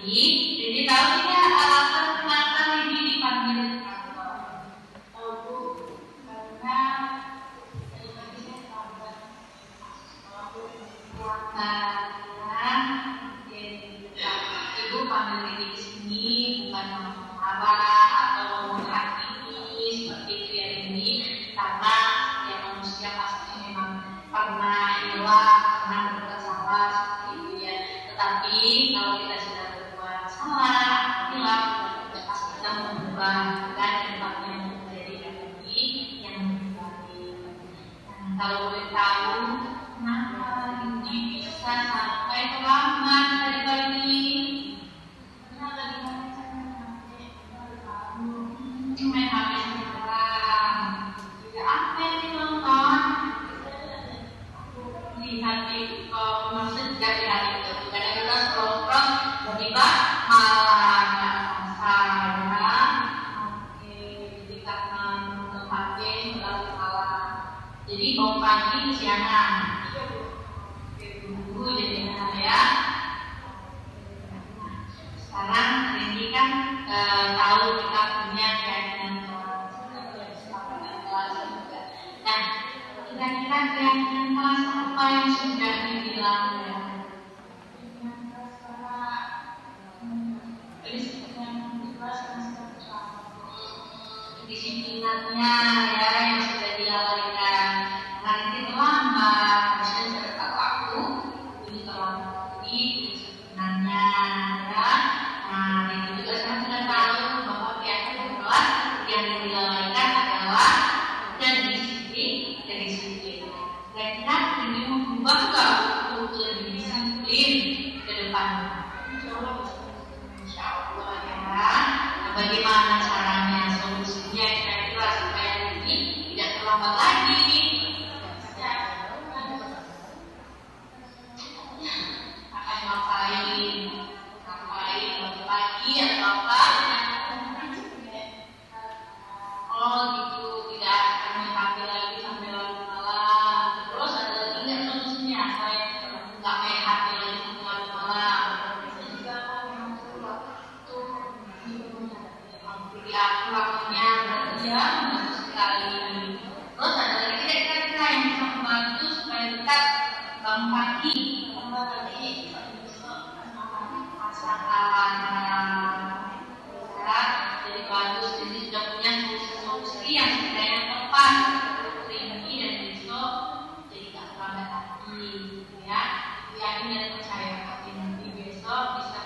Jadi tahu tidak alasan kenapa ini dipanggil Ibu panggil Ridi di sini bukan marah atau menghakimi seperti itu ya ini, karena ya manusia pasti memang pernah hilang, pernah berbuat salah seperti itu ya. Tetapi kalau kita sudah berbuat salah, hilang, pasti kita mengubah dan tempatnya menjadi lagi yang lebih baik. Kalau boleh tahu kenapa ini bisa sampai terlambat dari pagi? Main HP sekarang. Apa yang ditonton? Lihat TikTok, maksudnya lihat itu. Kadang kita scroll-scroll, tiba-tiba malah nggak masalah. Oke, jadi karena nonton HP selalu salah. Jadi bangun pagi kesiangan. Dulu jadinya ya. Sekarang hari ini kan tahu kita punya keyakinan kelas juga. Nah, kira-kira keyakinan kelas apa yang sudah dibilang ya? Disiplinannya ya yang sudah dilalaikan. Hari ini terlambat, harusnya sudah tahu aku ini terlambat di disiplinannya ya. Nah, itu juga saya sudah tahu bahwa keyakinan kelas yang dilalaikan adalah kedisiplin. Kira-kira ini mengubah nggak untuk lebih disiplin ke depan? Insya Allah ya. Nah, bagaimana caranya? Solusinya kira-kira supaya ini tidak terlambat lagi. Akan ngapain pagi atau apa? Oh gitu, tidak akan main HP lagi sampai larut malam. Terus ada lagi nggak solusinya? Saya nggak main HP lagi sampai larut malam. Diatur waktunya berarti ya bagus sekali. Terus ada lagi kira-kira yang bisa membantu supaya dekat bangun pagi. Pasangan ya, jadi bagus. Jadi sudah punya solusi yang sekiranya tepat untuk ini dan besok jadi tak terlambat lagi ya. Yakin dan percaya tapi nanti besok bisa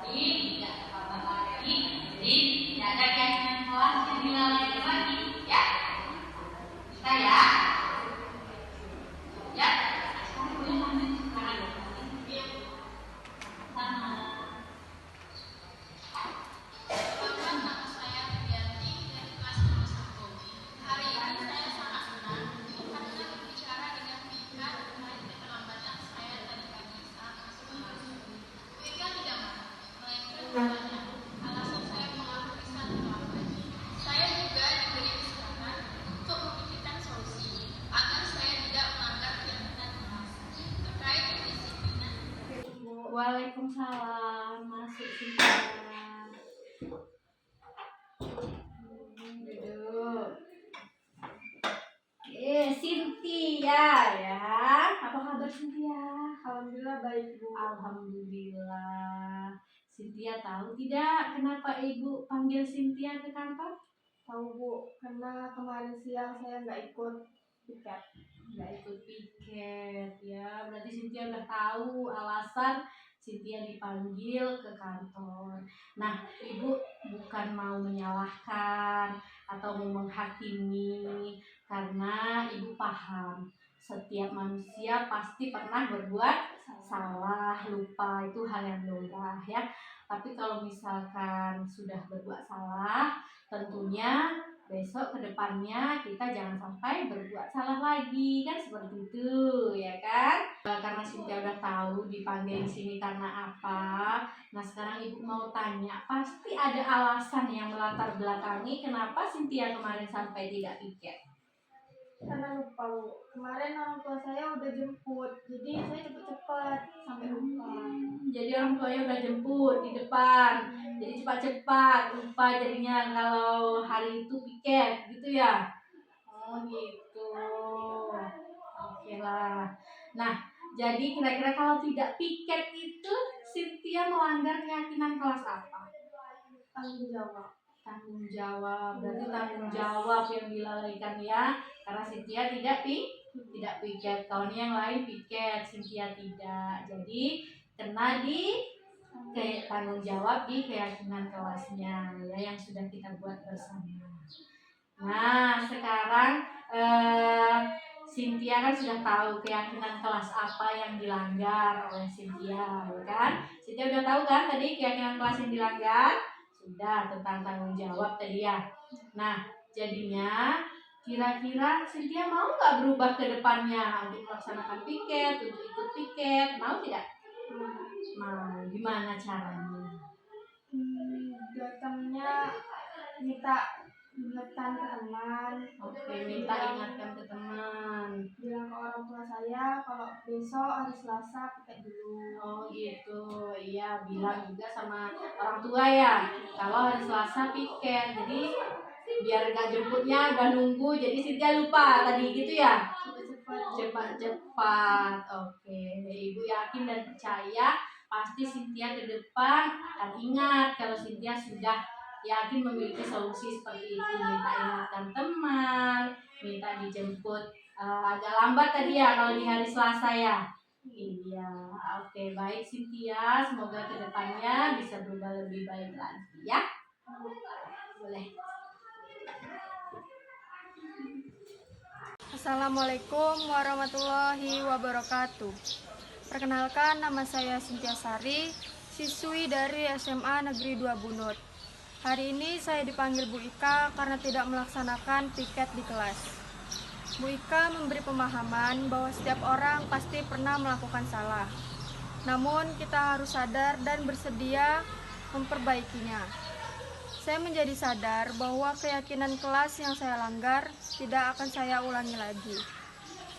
jadi tidak terlambat lagi. Jadi tidak ada keyakinan kelas yang dilalaikan lagi ya. Bisa ya? Ya. Sekarang boleh lanjut sekarang. Sama. Waalaikumsalam, masuk Cynthia. Duduk. Cynthia ya. Apa kabar Cynthia? Alhamdulillah baik Bu. Alhamdulillah. Cynthia tahu tidak kenapa Ibu panggil Cynthia ke kantor? Tahu Bu, karena kemarin siang saya nggak ikut piket. Nggak ikut piket ya. Berarti Cynthia udah tahu alasan Cynthia dipanggil ke kantor. Nah, Ibu bukan mau menyalahkan atau mau menghakimi, karena Ibu paham setiap manusia pasti pernah berbuat salah, lupa itu hal yang lumrah ya. Tapi kalau misalkan sudah berbuat salah, tentunya besok ke depannya kita jangan sampai berbuat salah lagi, kan seperti itu ya kan. Karena Cynthia udah tahu dipanggil sini karena apa. Nah sekarang Ibu mau tanya, pasti ada alasan yang melatar belakangi kenapa Cynthia kemarin sampai tidak piket. Karena lupa Bu, kemarin orang tua saya udah jemput, jadi saya cepet-cepet sampai lupa. Jadi orang tuanya udah jemput di depan, jadi cepat-cepat lupa jadinya kalau hari itu piket gitu ya. Oh gitu, oke lah. Nah jadi kira-kira kalau tidak piket itu Cynthia melanggar keyakinan kelas apa? Tanggung jawab. Tanggung jawab, berarti tanggung jawab yang dilalaikan ya, karena Cynthia tidak piket, kawan yang lain piket, Cynthia tidak, jadi kena di tanggung jawab di keyakinan kelasnya ya yang sudah kita buat bersama. Nah sekarang Cynthia kan sudah tahu keyakinan kelas apa yang dilanggar oleh Cynthia, ya kan? Cynthia udah tahu kan tadi keyakinan kelas yang dilanggar? Sudah, tentang tanggung jawab tadi ya. Nah, jadinya kira-kira Cynthia mau nggak berubah ke depannya untuk melaksanakan piket, untuk ikut piket, mau tidak? Mau. Gimana caranya? Datangnya minta ingatkan ke teman, Oke, minta ingatkan ke teman. bilang ke orang tua saya kalau besok hari Selasa piket dulu. Oh gitu, iya bilang juga sama orang tua ya. Kalau hari Selasa piket, jadi biar nggak jemputnya udah nunggu, jadi Cynthia lupa tadi gitu ya. Cepat-cepat. Oke, Ibu yakin dan percaya pasti Cynthia ke depan akan ingat kalau Cynthia sudah yakin memiliki solusi seperti itu. Minta ingatkan teman, minta dijemput agak lambat tadi ya kalau di hari Selasa ya. Iya, oke baik Cynthia, semoga kedepannya bisa berubah lebih baik lagi ya. Boleh. Assalamualaikum warahmatullahi wabarakatuh. Perkenalkan, nama saya Cynthia Sari, siswi dari SMA Negeri 2 Bunut. Hari ini saya dipanggil Bu Ika karena tidak melaksanakan piket di kelas. Bu Ika memberi pemahaman bahwa setiap orang pasti pernah melakukan salah. Namun kita harus sadar dan bersedia memperbaikinya. Saya menjadi sadar bahwa keyakinan kelas yang saya langgar tidak akan saya ulangi lagi.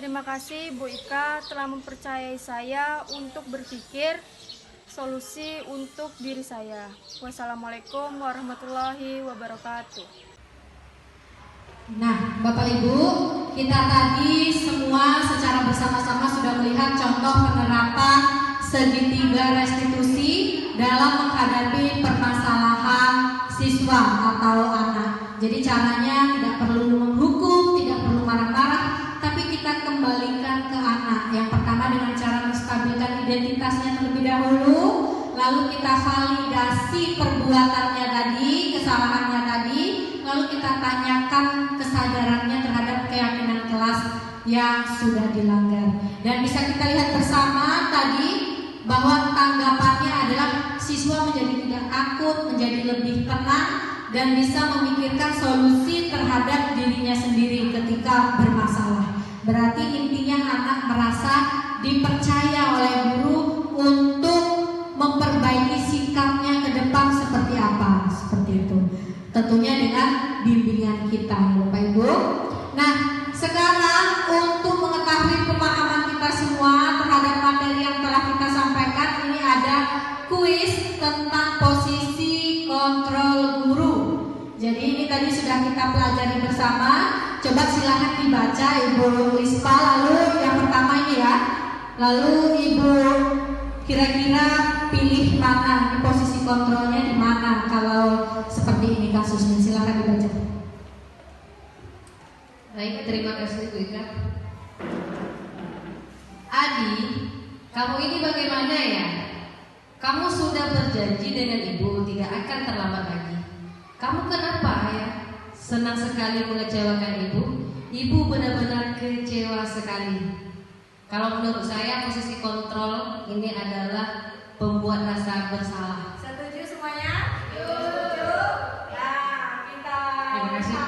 Terima kasih Bu Ika telah mempercayai saya untuk berpikir solusi untuk diri saya. Wassalamualaikum warahmatullahi wabarakatuh. Nah, Bapak Ibu, kita tadi semua secara bersama-sama sudah melihat contoh penerapan segitiga restitusi dalam menghadapi permasalahan siswa atau anak. Jadi caranya tidak perlu menghukum, tidak perlu marah-marah, tapi kita kembalikan ke anak. Yang pertama dengan cara menstabilkan identitasnya terlebih dahulu, lalu kita validasi perbuatannya tadi, kesalahannya tadi, lalu kita tanyakan kesadarannya terhadap keyakinan kelas yang sudah dilanggar. Dan bisa kita lihat bersama tadi bahwa tanggapannya adalah siswa menjadi tidak takut, menjadi lebih tenang, dan bisa memikirkan solusi terhadap dirinya sendiri ketika bermasalah. Berarti intinya anak merasa dipercaya oleh guru untuk memperbaiki sikapnya ke depan seperti apa, seperti itu. Tentunya dengan bimbingan kita, Bapak Ibu. Nah, sekarang untuk mengetahui pemahaman kita semua terhadap materi yang telah kita sampaikan, ini ada kuis tentang posisi kontrol guru. Jadi ini tadi sudah kita pelajari bersama. Coba silahkan dibaca Ibu Lispa. Lalu yang pertama ini ya. Lalu Ibu kira-kira pilih mana, ini posisi kontrolnya di mana kalau seperti ini kasusnya. Silahkan dibaca. Baik, terima kasih Bu Ika. Adi, kamu ini bagaimana ya? Kamu sudah berjanji dengan ibu tidak akan terlambat lagi. Kamu kenapa ya? Senang sekali mengecewakan ibu. Ibu benar-benar kecewa sekali. Kalau menurut saya posisi kontrol ini adalah pembuat rasa bersalah. Setuju semuanya? Setuju. Nah, Terima kasih.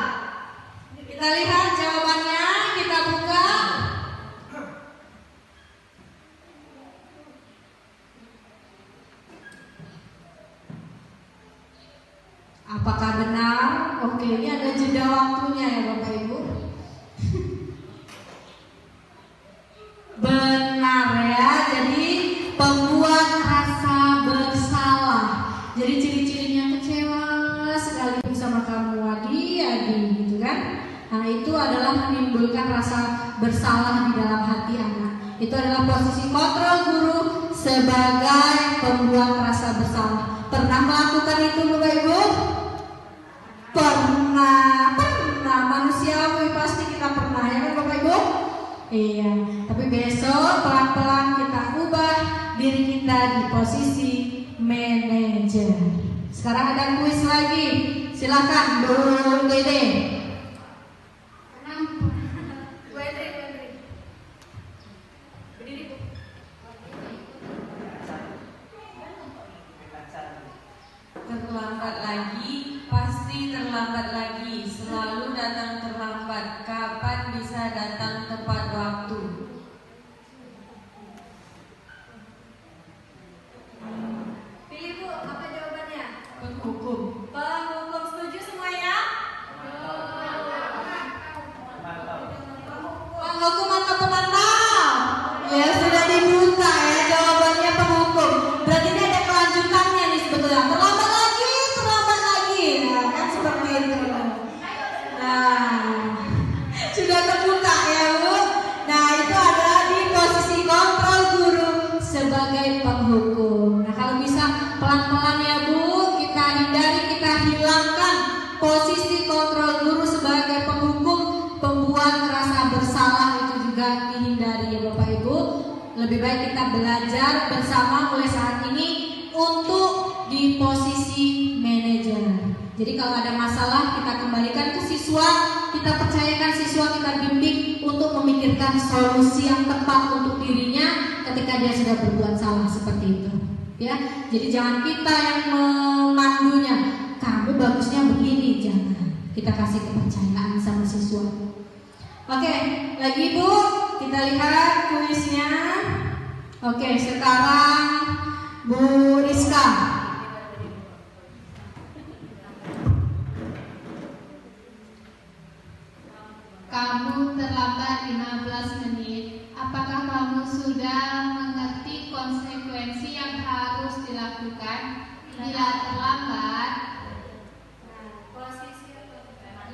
Kita lihat jawabannya, kita buka. Apakah benar? Oke, ini ada jeda waktunya ya Bapak Ibu. Benar ya, jadi pembuat rasa bersalah. Jadi ciri-cirinya kecewa sekali sama kamu Adi, gitu kan? Nah itu adalah menimbulkan rasa bersalah di dalam hati anak. Itu adalah posisi kontrol guru sebagai pembuat rasa bersalah. Pernah melakukan itu Bapak Ibu? Pernah. Manusiawi pasti kita pernah ya kan Bapak Ibu? Iya. Tapi besok pelan-pelan kita ubah diri kita di posisi manajer. Sekarang ada kuis lagi. Silakan Bu Dede. Terlambat lagi, pasti terlambat lagi. Selalu datang terlambat. Kapan bisa datang tepat waktu? Pilih Bu, apa jawabannya? Penghukum. Penghukum, setuju semuanya? hindari ya Bapak Ibu. Lebih baik kita belajar bersama mulai saat ini untuk di posisi manajer. Jadi kalau ada masalah kita kembalikan ke siswa, kita percayakan siswa, kita bimbing untuk memikirkan solusi yang tepat untuk dirinya ketika dia sudah berbuat salah seperti itu. Ya, jadi jangan kita yang memandunya. Kamu bagusnya begini, jangan. Kita kasih kepercayaan sama siswa. Oke, lagi Bu, kita lihat kuisnya. Oke, sekarang Bu Rizka. Kamu terlambat 15 menit. Apakah kamu sudah mengerti konsekuensi yang harus dilakukan bila terlambat?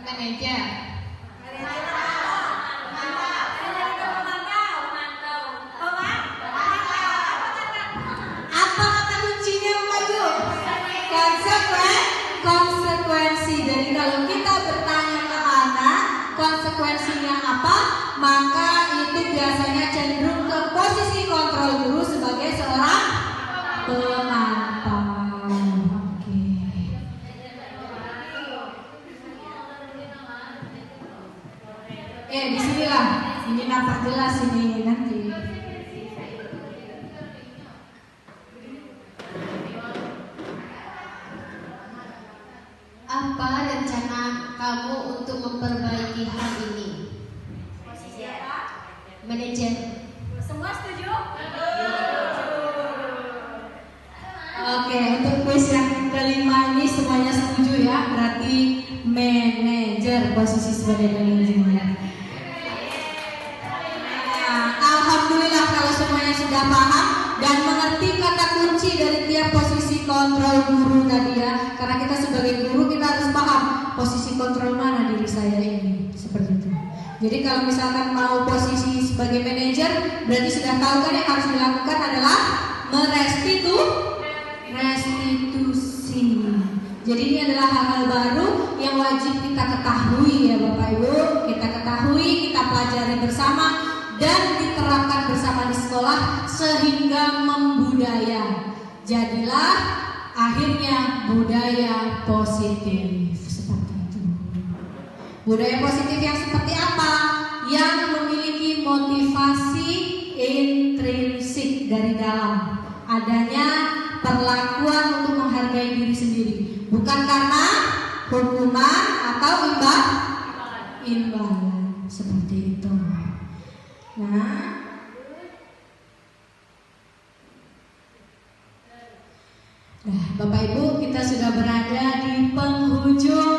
Manajer. Apa kata kuncinya Maju? Konsekuensi. Jadi kalau kita bertanya ke anak konsekuensinya apa, maka itu biasanya cenderung ke posisi kontrol guru sebagai seorang penantang. Oke, disinilah ini nampak jelas ini nanti. Apa rencana kamu untuk memperbaiki hal ini? Posisi apa? Manajer. Semua setuju? Oke, untuk kuis yang kelima ini semuanya setuju ya. Berarti manajer, posisi sebagai manajer. Nah, alhamdulillah kalau semuanya sudah paham dan mengerti kata kunci dari tiap posisi kontrol guru tadi ya. Karena kita sebagai guru kita harus paham posisi kontrol mana diri saya ini, seperti itu. Jadi kalau misalkan mau posisi sebagai manajer, berarti sudah tahu kan yang harus dilakukan adalah restitusi. Jadi ini adalah hal-hal baru yang wajib kita ketahui ya Bapak Ibu. Kita ketahui, kita pelajari bersama dan diterapkan bersama di sekolah sehingga membudaya. Jadilah akhirnya budaya positif seperti itu. Budaya positif yang seperti apa? Yang memiliki motivasi intrinsik dari dalam, adanya perlakuan untuk menghargai diri sendiri, bukan karena hukuman atau imbalan seperti itu. Nah, Bapak Ibu, kita sudah berada di penghujung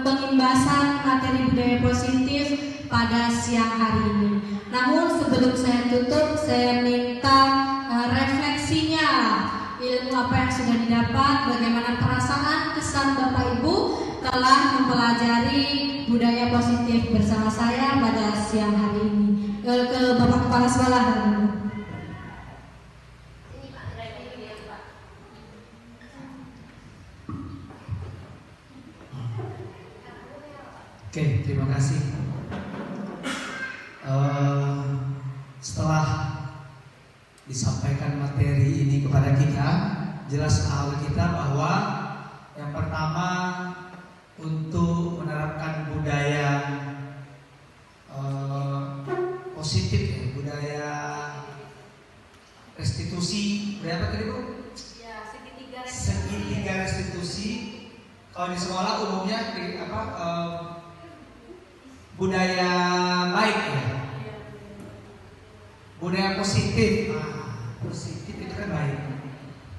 pengimbasan materi budaya positif pada siang hari ini. Namun sebelum saya tutup, saya minta refleksinya, ilmu apa yang sudah didapat, bagaimana perasaan kesan Bapak Ibu telah mempelajari budaya positif bersama saya pada siang hari ini. Ke Bapak Kepala Sekolah. Oke, terima kasih. Setelah disampaikan materi ini kepada kita, jelas awal kita bahwa yang pertama untuk menerapkan budaya positif, ya, budaya restitusi, budaya apa tadi Bu? Ya, Segitiga restitusi. Kalau di sekolah umumnya budaya baik ya, budaya positif. Positif itu kan baik.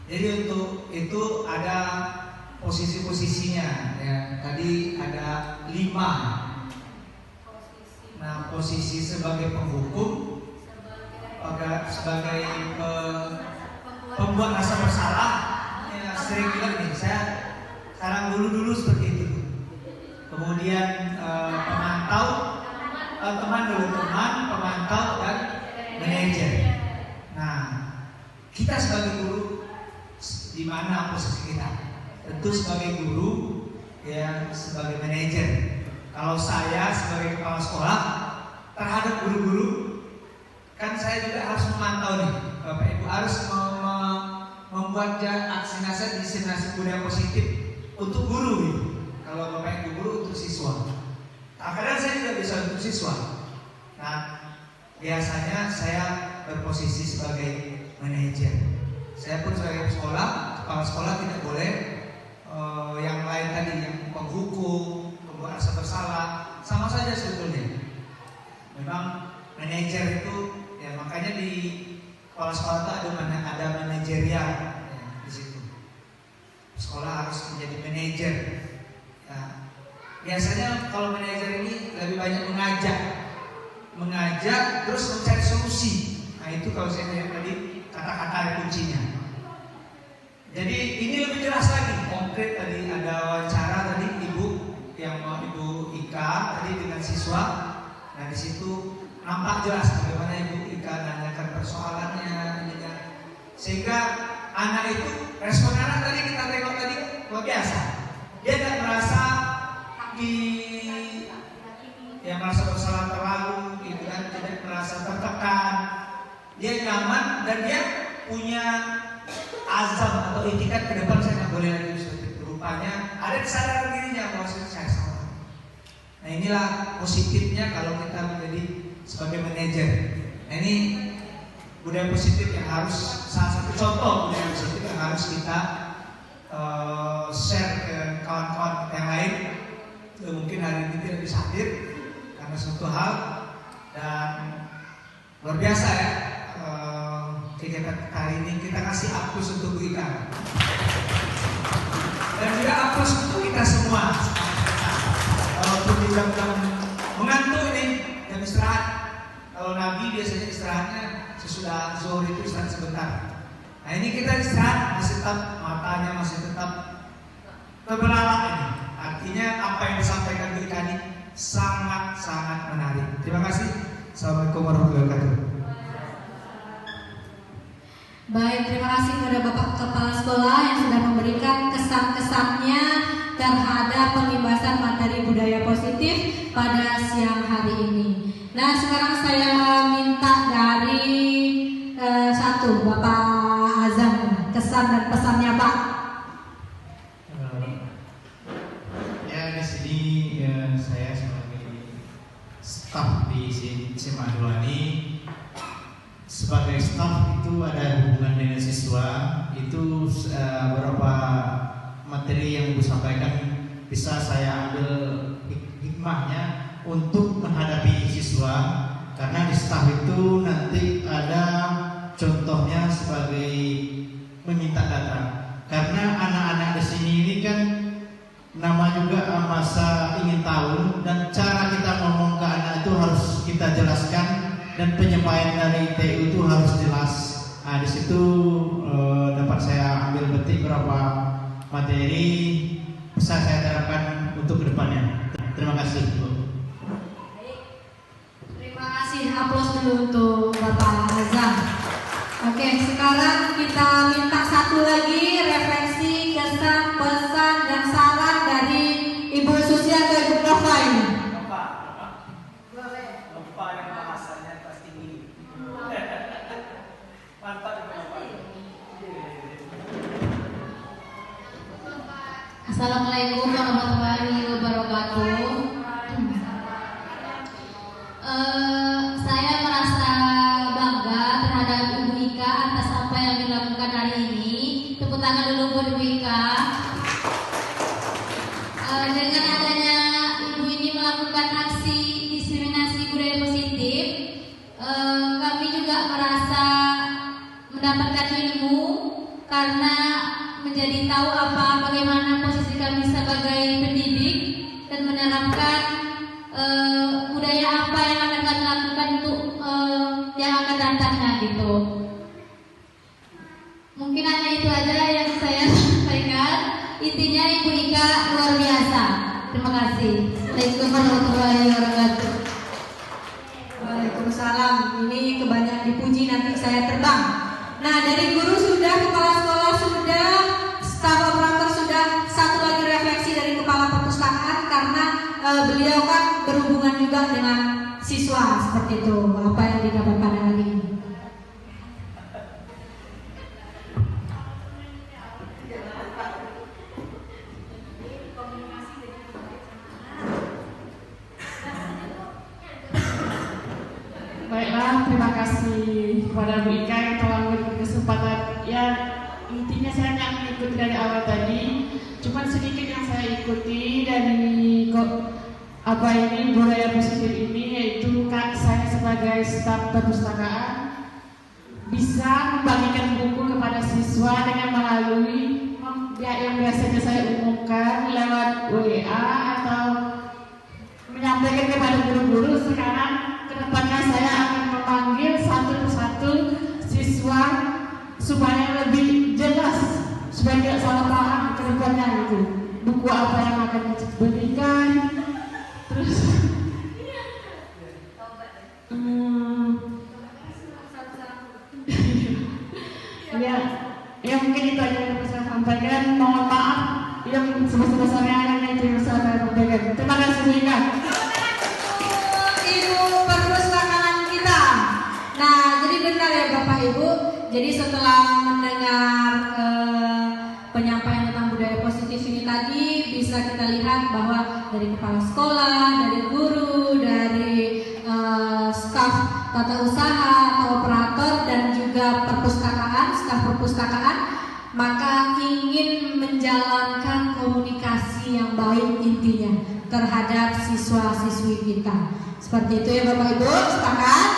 Jadi untuk itu ada posisi-posisinya ya. Tadi ada 5. Nah, posisi sebagai penghukum, sebagai pembuat rasa bersalah. Ya, sering bilang nih, saya sekarang dulu seperti itu. Kemudian pemantau, pemantau dan manajer. Nah, kita sebagai guru di mana posisi kita? Tentu sebagai guru, ya sebagai manajer. Kalau saya sebagai kepala sekolah, terhadap guru-guru, kan saya juga harus memantau nih, Bapak Ibu harus membuat aksi nasihat diseminasi budaya positif untuk guru gitu. Kalau Bapak Ibu guru untuk siswa. Nah, kadang saya juga bisa untuk siswa. Nah, biasanya saya berposisi sebagai manajer. Saya pun sebagai kepala sekolah tidak boleh yang lain tadi, yang penghukum, pembuat rasa bersalah, sama saja sebetulnya. Memang manajer itu, ya makanya di kepala sekolah itu ada manajerial ya, di situ. Sekolah harus menjadi manajer. Ya. Biasanya kalau manajer ini lebih banyak mengajak terus mencari solusi. Nah itu kalau saya lihat tadi kata-kata kuncinya. Jadi ini lebih jelas lagi, konkret tadi ada wawancara tadi Ibu Ika tadi dengan siswa. Nah di situ nampak jelas bagaimana Ibu Ika nanyakan persoalannya, sehingga anak itu respon anak tadi kita tengok tadi luar biasa. Dia tidak merasa merasa bersalah terlalu, gitu kan, tidak merasa tertekan. Dia nyaman dan dia punya azam atau itikat ke depan, saya nggak boleh lagi seperti itu. Rupanya ada kesadaran dirinya bahwa saya salah. Nah inilah positifnya kalau kita menjadi sebagai manajer. Nah ini budaya positif yang harus, salah satu contoh budaya positif yang harus kita share ke kawan-kawan yang lain. Mungkin hari ini tidak bisa hadir karena suatu hal, dan luar biasa ya. Kegiatan kali ini kita kasih aplaus untuk Bu Ika dan juga aplaus untuk kita semua. Walaupun di jam-jam mengantuk ini, jam istirahat. Kalau Nabi biasanya istirahatnya sesudah zuhur itu istirahat sebentar. Nah ini kita istirahat masih tetap matanya masih tetap terbelalak ini. Artinya apa yang disampaikan Bu Ika ini sangat-sangat menarik. Terima kasih. Assalamualaikum warahmatullahi wabarakatuh. Baik, terima kasih kepada Bapak Kepala Sekolah yang sudah memberikan kesan-kesannya terhadap pembahasan materi budaya positif pada siang hari ini. Nah, sekarang saya minta dari satu Bapak Azam, kesan dan pesannya Pak. Ya di sini saya sebagai staf di SMA 2 ini. Sebagai staf itu ada hubungan dengan siswa, itu beberapa materi yang Ibu sampaikan bisa saya ambil hikmahnya untuk menghadapi siswa, karena di staf itu nanti ada contohnya sebagai meminta data, karena anak-anak di sini ini kan nama juga masa ingin tahu, dan cara kita ngomong ke anak itu harus kita jelaskan. Dan penyampaian dari TU itu harus jelas. Nah, di situ dapat saya ambil petik beberapa materi bisa saya terapkan untuk kedepannya. Terima kasih, Bu. Terima kasih, aplaus dulu untuk Bapak Azam. Oke, sekarang kita minta satu lagi refleksi, kesan, pesan, dan saran dari Ibu Susi atau Ibu Nova ini. Assalamualaikum warahmatullahi wabarakatuh. Saya merasa bangga terhadap Ibu Ika atas apa yang dilakukan hari ini. Tepuk tangan dulu buat Ibu Ika. Dengan adanya Ibu ini melakukan aksi diseminasi budaya positif, kami juga merasa mendapatkan ilmu karena menjadi tahu bagaimana posisi kami sebagai pendidik dan menerapkan budaya apa yang akan kami lakukan untuk yang akan datangnya gitu. Mungkin hanya itu aja yang saya sampaikan. Intinya Ibu Ika luar biasa. Terima kasih. Assalamualaikum warahmatullahi wabarakatuh. Waalaikumsalam. Ini kebanyakan dipuji nanti saya terbang. Nah, dari guru sudah, kepala sekolah sudah, staf operator sudah. Satu lagi refleksi dari kepala perpustakaan karena beliau kan berhubungan juga dengan siswa. seperti itu. Apa yang didapat pada hari ini? Baiklah, terima kasih kepada Bu Ika yang telah memberi kesempatan. Ya, intinya saya hanya mengikuti dari awal tadi. Cuman sedikit yang saya ikuti dari budaya positif ini, yaitu saya sebagai staf perpustakaan bisa membagikan buku kepada siswa dengan melalui yang biasanya saya umumkan lewat WA atau menyampaikan kepada guru-guru. Sekarang kedepannya saya akan memanggil satu persatu siswa supaya lebih jelas, supaya tidak salah paham kedepannya itu buku apa yang akan diberikan. Terus ya mungkin itu aja yang bisa saya sampaikan. Mohon maaf yang sebesar-besarnya hanya itu yang bisa saya sampaikan. Terima kasih Bu Ika. Ibu perpustakaan kita. Nah, jadi benar ya Bapak Ibu. Jadi setelah mendengar penyampaian tentang budaya positif ini tadi, bisa kita lihat bahwa dari kepala sekolah, dari guru, dari staf tata usaha atau operator dan juga perpustakaan, staf perpustakaan, maka ingin menjalankan komunikasi yang baik intinya terhadap siswa-siswi kita. Seperti itu ya Bapak Ibu, sepakat?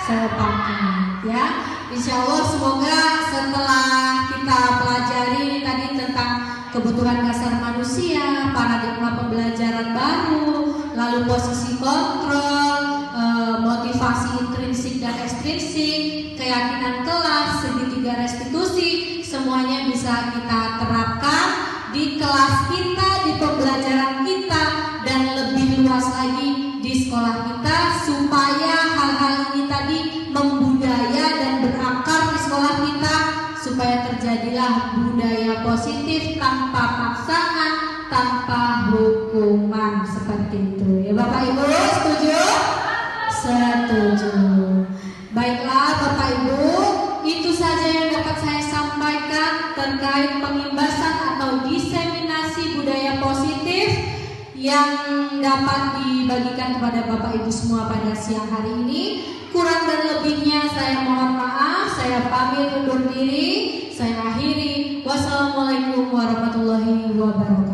Sepakat ya. Insya Allah semoga setelah kita pelajari tadi tentang kebutuhan dasar manusia, paradigma pembelajaran baru, lalu posisi kontrol, motivasi intrinsik dan ekstrinsik, keyakinan kelas, segitiga restitusi, semuanya bisa kita terapkan di kelas kita, di pembelajaran kita, dan lebih luas lagi di sekolah kita, supaya hal-hal ini tadi membudaya dan berakar di sekolah kita, supaya terjadilah budaya positif tanpa paksaan, tanpa hukuman, seperti itu ya Bapak Ibu. Setuju? Setuju. Baiklah Bapak Ibu, itu saja yang dapat saya sampaikan terkait pengimbasan atau diseminasi budaya positif yang dapat dibagikan kepada Bapak Ibu semua pada siang hari ini. Kurang dan lebihnya saya mohon maaf, saya pamit undur diri, saya akhiri. Wassalamualaikum warahmatullahi wabarakatuh.